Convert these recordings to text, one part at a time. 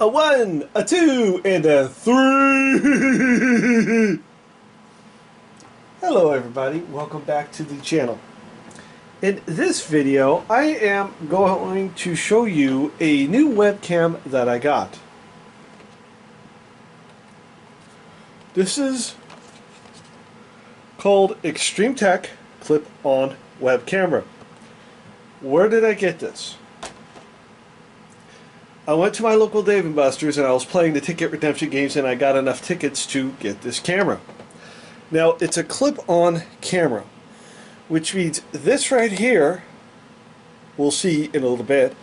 A one, a two, and a three. Hello everybody, welcome back to the channel. In this video, I am going to show you a new webcam that I got. This is called Extreme Tech Clip-On Web Camera. Where did I get this? I went to my local Dave & Buster's and I was playing the ticket redemption games and I got enough tickets to get this camera. Now, it's a clip-on camera, which means this right here, we'll see in a little bit,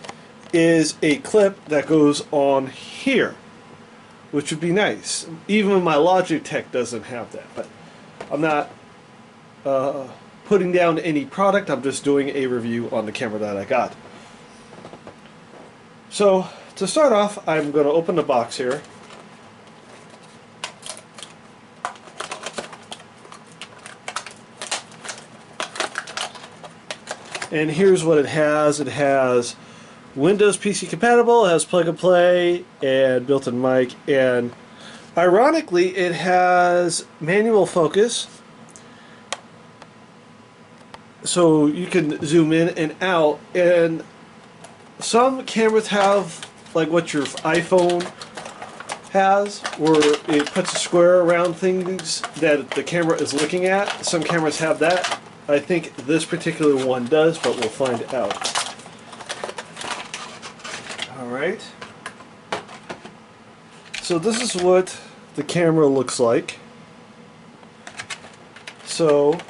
is a clip that goes on here, which would be nice. Even my Logitech doesn't have that, but I'm not putting down any product, I'm just doing a review on the camera that I got. So, to start off, I'm going to open the box here. And here's what it has. It has Windows PC compatible, it has plug and play, and built-in mic, and ironically it has manual focus, so you can zoom in and out. And some cameras have like what your iPhone has, where it puts a square around things that the camera is looking at. Some cameras have that. I think this particular one does, but we'll find out. Alright. So this is what the camera looks like. So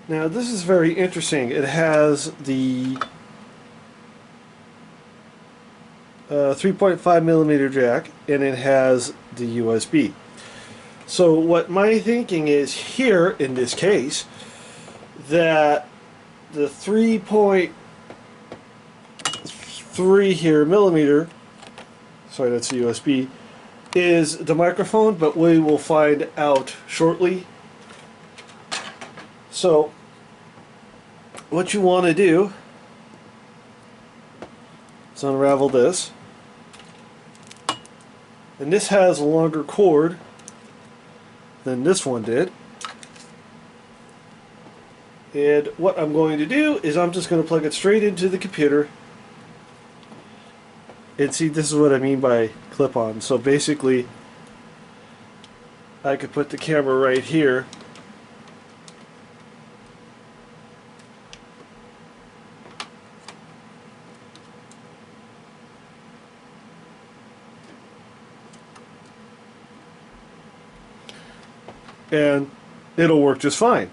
now this is very interesting. It has the 3.5mm jack, and it has the USB. So what my thinking is here in this case, that the 3.3 here millimeter, sorry, that's the USB, is the microphone, but we will find out shortly. So what you want to do is unravel this, and this has a longer cord than this one did. And what I'm going to do is I'm just going to plug it straight into the computer. And see, this is what I mean by clip-on. So basically I could put the camera right here, and it'll work just fine.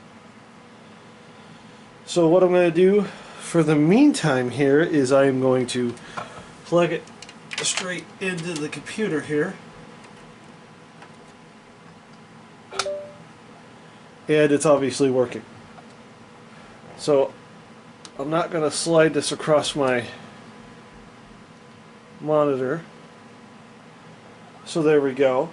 So what I'm going to do for the meantime here is I am going to plug it straight into the computer here, and it's obviously working. So I'm not going to slide this across my monitor. So there we go.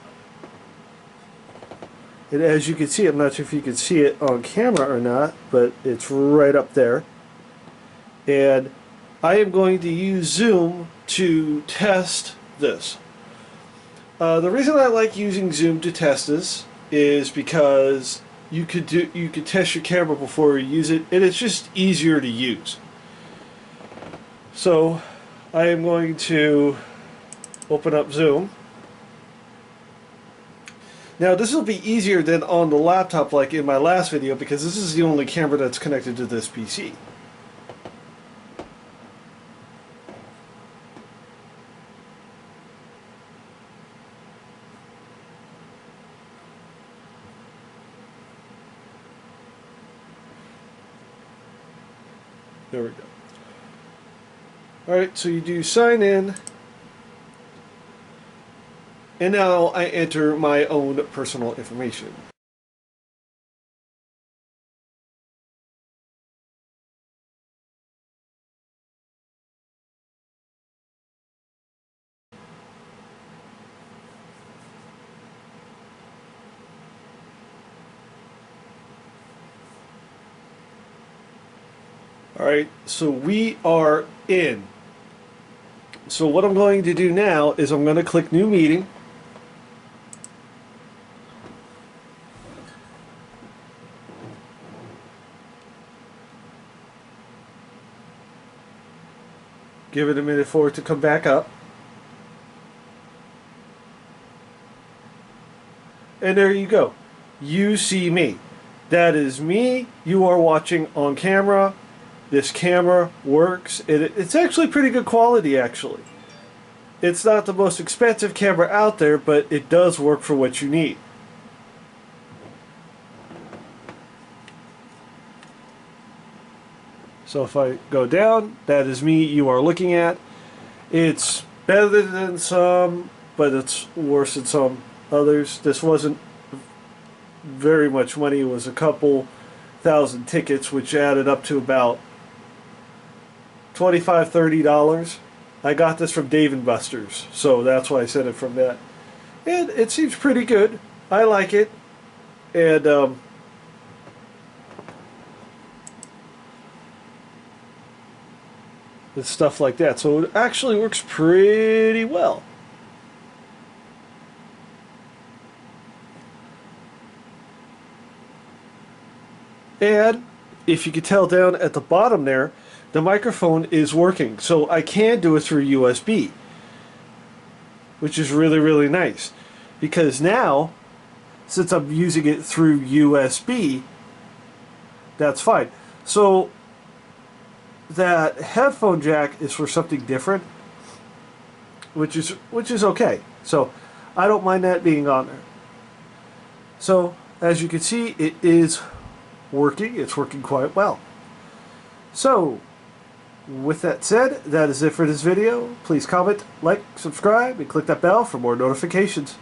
And as you can see, I'm not sure if you can see it on camera or not, but it's right up there. And I am going to use Zoom to test this. The reason I like using Zoom to test this is because you could test your camera before you use it, and it's just easier to use. So I am going to open up Zoom. Now this will be easier than on the laptop like in my last video, because this is the only camera that's connected to this PC. There we go. Alright, so you do sign in. And now I enter my own personal information. Alright, so we are in. So what I'm going to do now is I'm going to click New Meeting. Give it a minute for it to come back up. And there you go. You see me. That is me. You are watching on camera. This camera works. It's actually pretty good quality, actually. It's not the most expensive camera out there, but it does work for what you need. So if I go down, that is me you are looking at. It's better than some, but it's worse than some others. This wasn't very much money. It was a couple thousand tickets, which added up to about $25, $30. I got this from Dave & Buster's, so that's why I said it from that. And it seems pretty good. I like it. And stuff like that. So it actually works pretty well. And if you can tell down at the bottom there, the microphone is working. So I can do it through USB, which is really, really nice. Because now, since I'm using it through USB, that's fine. So that headphone jack is for something different, which is okay. So I don't mind that being on there. So as you can see, it is working. It's working quite well. So with that said, that is it for this video. Please comment, like, subscribe, and click that bell for more notifications.